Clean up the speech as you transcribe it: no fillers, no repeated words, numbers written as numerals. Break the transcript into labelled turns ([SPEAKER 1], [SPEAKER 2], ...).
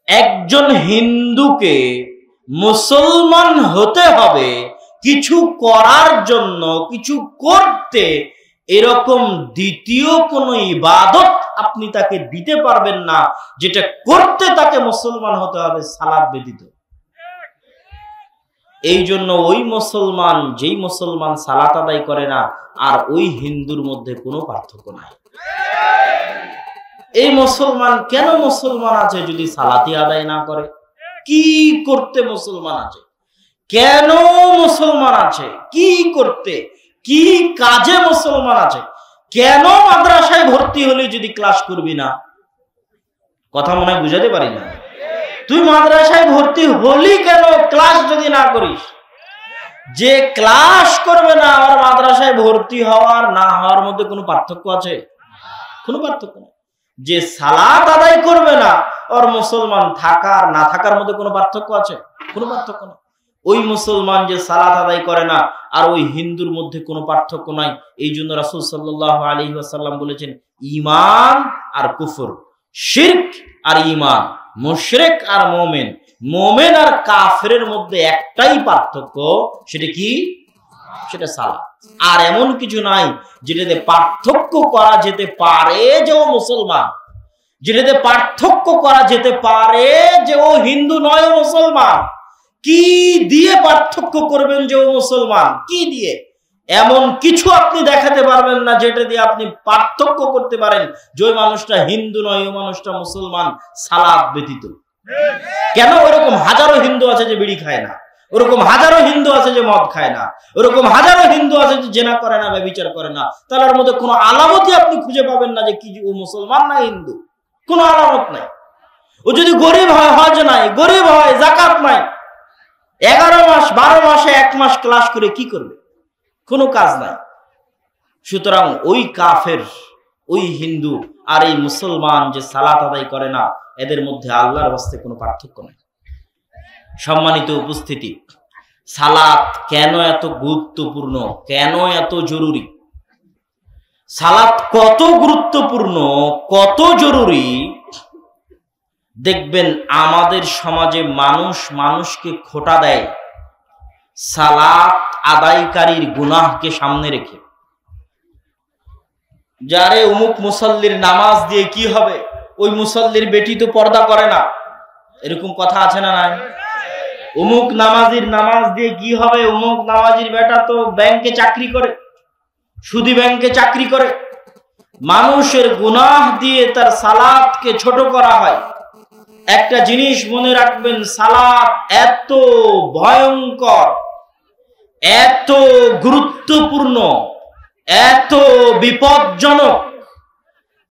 [SPEAKER 1] একজন হিন্দুকে মুসলমান হতে হবে কিছু করার জন্য, কিছু করতে, এরকম দ্বিতীয় কোনো ইবাদত আপনি তাকে দিতে পারবেন না যেটা করতে তাকে মুসলমান হতে হবে সালাত ব্যতীত। এই জন্য ওই মুসলমান, যেই মুসলমান সালাত আদায় করে না, আর ওই হিন্দুর মধ্যে কোনো পার্থক্য নাই। এই মুসলমান কেন মুসলমান আছে যদি সালাতি আদায় না করে? কি করতে মুসলমান আছে? কেন মুসলমান আছে? কি করতে, কি কাজে মুসলমান আছে? কেন মাদ্রাসায় ভর্তি হলে যদি ক্লাস করবি না? কথা মনে হয় বুঝাতে পারি না। তুই মাদ্রাসায় ভর্তি হলি কেন ক্লাস যদি না করিস? যে ক্লাস করবে না আর মাদ্রাসায় ভর্তি হওয়ার না হওয়ার মধ্যে কোনো পার্থক্য আছে? কোনো পার্থক্য নেই। যে সালাত আদায় করবে না আর মুসলমান থাকার না থাকার মধ্যে কোনো পার্থক্য আছে? কোনো পার্থক্য নেই। ওই মুসলমান যে সালাত আদায় করে না আর ওই হিন্দুর মধ্যে কোনো পার্থক্য নাই। এই জন্য রাসূল সাল্লাল্লাহু আলাইহি ওয়াসাল্লাম বলেছেন, ঈমান আর কুফর, শিরক আর ঈমান, মুশরিক আর মুমিন, মুমিন আর কাফেরের মধ্যে একটাই পার্থক্য, সেটা কি? সেটা সালাত। আর এমন কিছু নাই যেটাতে পার্থক্য করা যেতে পারে যে ও মুসলমান, যেটাতে পার্থক্য করা যেতে পারে যে ও হিন্দু নয়, ও মুসলমান। কি দিয়ে পার্থক্য করবেন যে ও মুসলমান? কি দিয়ে? এমন কিছু আপনি দেখাতে পারবেন না যেটা দিয়ে আপনি পার্থক্য করতে পারেন যে ওই মানুষটা হিন্দু নয়, ওই মানুষটা মুসলমান সালাত ব্যতীত। কেন? ওরকম হাজারো হিন্দু আছে যে বিড়ি খায় না, ওরকম হাজারো হিন্দু আছে যে মদ খায় না, ওরকম হাজারো হিন্দু আছে যে জেনা করে না, ব্যভিচার করে না। তার মধ্যে কোনো আলামতই আপনি খুঁজে পাবেন না যে কি ও মুসলমান না হিন্দু। কোনো আলামত নাই। ও যদি গরিব হয়, হজ নাই, গরিব হয়, যাকাত নাই, 11 মাস 12 মাসে 1 মাস ক্লাস করে কি করবে? কোনো কাজ নাই। সুতরাং ওই কাফের, ওই হিন্দু আর এই মুসলমান যে সালাত আদায় করে না, এদের মধ্যে আল্লাহর হস্তে কোনো পার্থক্য নেই। সম্মানিত উপস্থিতি, সালাত কেন এত গুরুত্বপূর্ণ, কেন এত জরুরি? সালাত কত গুরুত্বপূর্ণ, কত জরুরি, দেখবেন আমাদের সমাজে মানুষ মানুষকে খোঁটা দেয় সালাত আদায়কারীর গুনাহকে সামনে রেখে। যারে অমুক মুসল্লির নামাজ দিয়ে কি হবে, ওই মুসল্লির বেটি তো পর্দা করে না, এরকম কথা আছে না নাই? অমুক নামাজির নামাজ দিয়ে কি হবে, অমুক নামাজির বেটা তো ব্যাংকে চাকরি করে, সুদি ব্যাংকে চাকরি করে। মানুষের গুনাহ দিয়ে তার সালাতকে ছোট করা হয়। একটা জিনিস মনে রাখবেন, সালাত এত ভয়ঙ্কর, এত গুরুত্বপূর্ণ, এত বিপজ্জনক